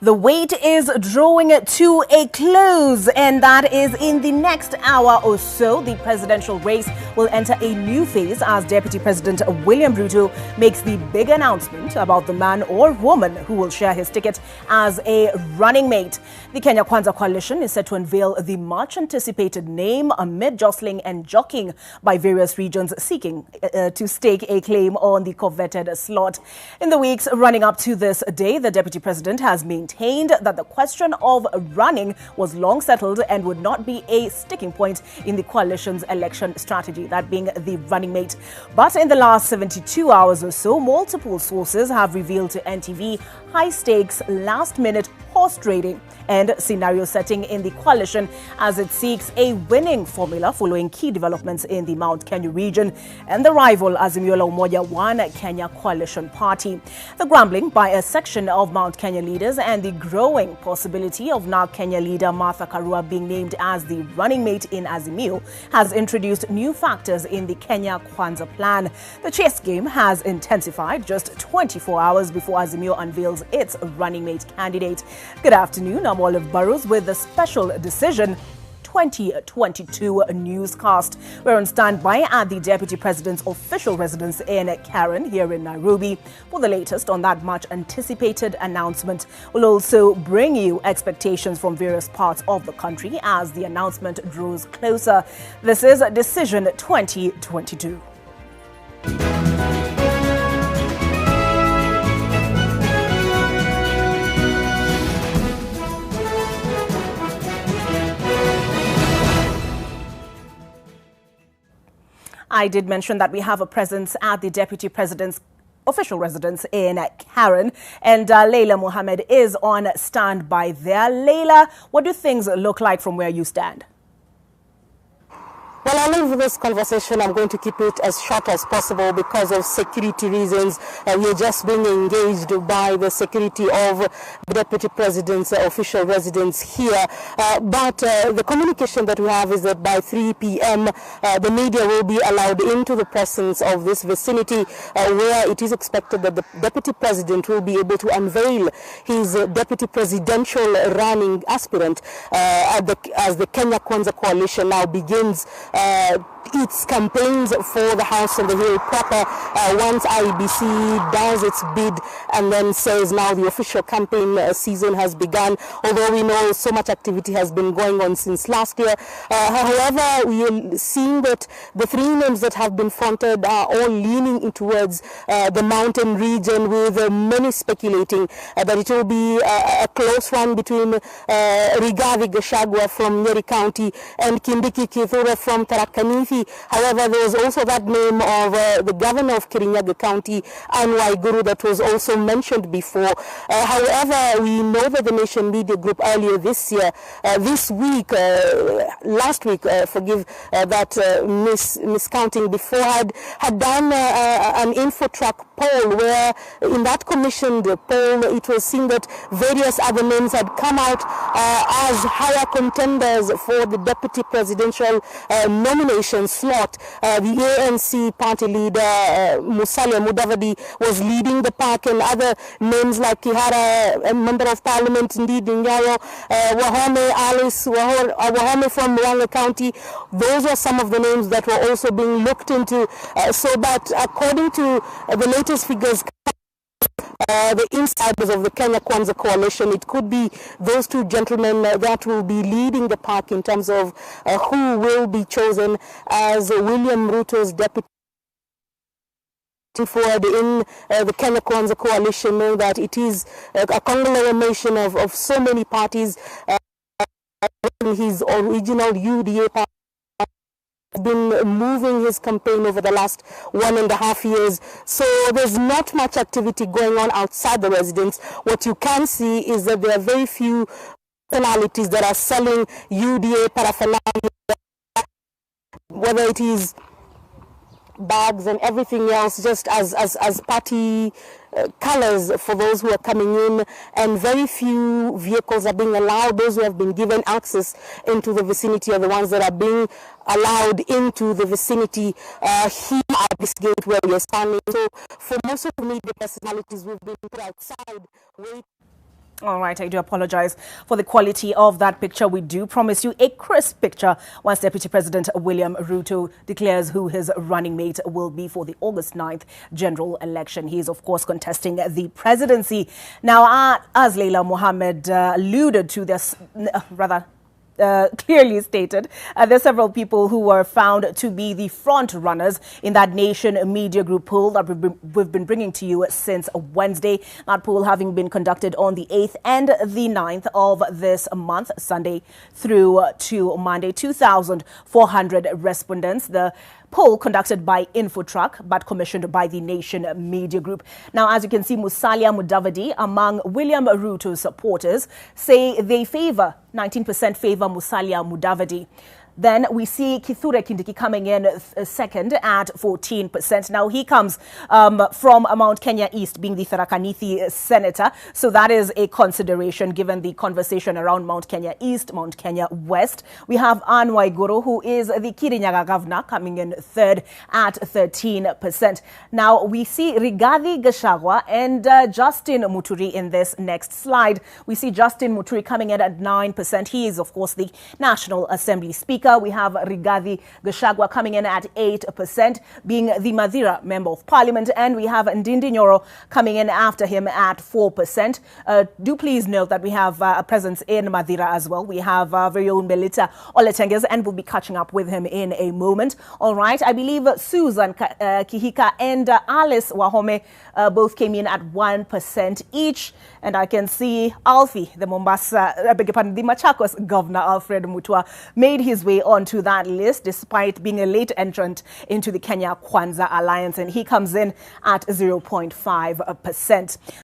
The wait is drawing to a close, and that is in the next hour or so. The presidential race will enter a new phase as Deputy President William Ruto makes the big announcement about the man or woman who will share his ticket as a running mate. The Kenya Kwanza coalition is set to unveil the much-anticipated name amid jostling and jockeying by various regions seeking to stake a claim on the coveted slot. In the weeks running up to this day, the Deputy President has maintained that the question of running was long settled and would not be a sticking point in the coalition's election strategy, that being the running mate. But in the last 72 hours or so, multiple sources have revealed to NTV high-stakes, last-minute horse trading and scenario setting in the coalition as it seeks a winning formula following key developments in the Mount Kenya region and the rival Azimio la Umoja One Kenya coalition party. The grumbling by a section of Mount Kenya leaders and the growing possibility of now Kenya leader Martha Karua being named as the running mate in Azimio has introduced new factors in the Kenya Kwanza plan. The chess game has intensified just 24 hours before Azimio unveils its running mate candidate. Good afternoon, I'm Olive Burrows with the Special Decision 2022 newscast. We're on standby at the Deputy President's official residence in Karen here in Nairobi for the latest on that much anticipated announcement. We'll also bring you expectations from various parts of the country as the announcement draws closer. This is Decision 2022. I did mention that we have a presence at the Deputy President's official residence in Karen, and Leila Mohammed is on standby there. Leila, what do things look like from where you stand? Well, I leave this conversation. I'm going to keep it as short as possible because of security reasons. We're just being engaged by the security of the Deputy President's official residence here. But the communication that we have is that by 3 p.m. The media will be allowed into the presence of this vicinity where it is expected that the Deputy President will be able to unveil his Deputy Presidential running aspirant as the Kenya Kwanza coalition now begins its campaigns for the House on the Hill proper once IEBC does its bid and then says now the official campaign season has begun, although we know so much activity has been going on since last year. However, we are seeing that the three names that have been fronted are all leaning in towards the mountain region, with many speculating that it will be a close one between Rigathi Gachagua from Nyeri County and Kindiki Kithure from Tharaka Nithi. However, there was also that name of the governor of Kirinyaga County, Anne Waiguru, that was also mentioned before. However, we know that the Nation Media Group earlier this year, last week, forgive that miscounting before, had done an InfoTrack poll where in that commissioned poll it was seen that various other names had come out as higher contenders for the deputy presidential nomination slot. The ANC party leader Musalia Mudavadi was leading the pack, and other names like Kihara, a member of parliament, indeed Nyayo, Wahome Alice Wahome from Murang'a County. Those were some of the names that were also being looked into. So that according to the latest figures, the insiders of the Kenya Kwanza coalition, it could be those two gentlemen that will be leading the pack in terms of who will be chosen as William Ruto's deputy forward in the Kenya Kwanza coalition, knowing that it is a conglomeration of so many parties. His original UDA party been moving his campaign over the last 1.5 years. So there's not much activity going on outside the residence. What you can see is that there are very few personalities that are selling UDA paraphernalia, whether it is bags and everything else, just as party colors for those who are coming in, and very few vehicles are being allowed. Those who have been given access into the vicinity are the ones that are being allowed into the vicinity here at this gate where we are standing. So for most of the media personalities, we've been put outside waiting. All right, I do apologize for the quality of that picture. We do promise you a crisp picture once Deputy President William Ruto declares who his running mate will be for the August 9th general election. He is, of course, contesting the presidency. Now, as Leila Mohammed alluded to this, clearly stated, there are several people who were found to be the front runners in that Nation Media Group poll that we've been bringing to you since Wednesday. That poll having been conducted on the 8th and the 9th of this month, Sunday through to Monday. 2,400 respondents. The poll conducted by Infotruck but commissioned by the Nation Media Group. Now, as you can see, Musalia Mudavadi among William Ruto's supporters say they favor 19% favor Musalia Mudavadi. Then we see Kithure Kindiki coming in second at 14%. Now, he comes from Mount Kenya East, being the Tharaka Nithi senator. So that is a consideration given the conversation around Mount Kenya East, Mount Kenya West. We have Anne Waiguru, who is the Kirinyaga governor, coming in third at 13%. Now, we see Rigathi Gachagua and Justin Muturi in this next slide. We see Justin Muturi coming in at 9%. He is, of course, the National Assembly Speaker. We have Rigathi Gachagua coming in at 8%, being the Madeira Member of Parliament. And we have Ndindi Nyoro coming in after him at 4%. Do please note that we have a presence in Madeira as well. We have very own Melita Oletenges, and we'll be catching up with him in a moment. All right. I believe Susan Kihika and Alice Wahome both came in at 1% each. And I can see Alfie, the the Machakos governor, Alfred Mutua, made his way onto that list despite being a late entrant into the Kenya Kwanza Alliance, and he comes in at 0.5%.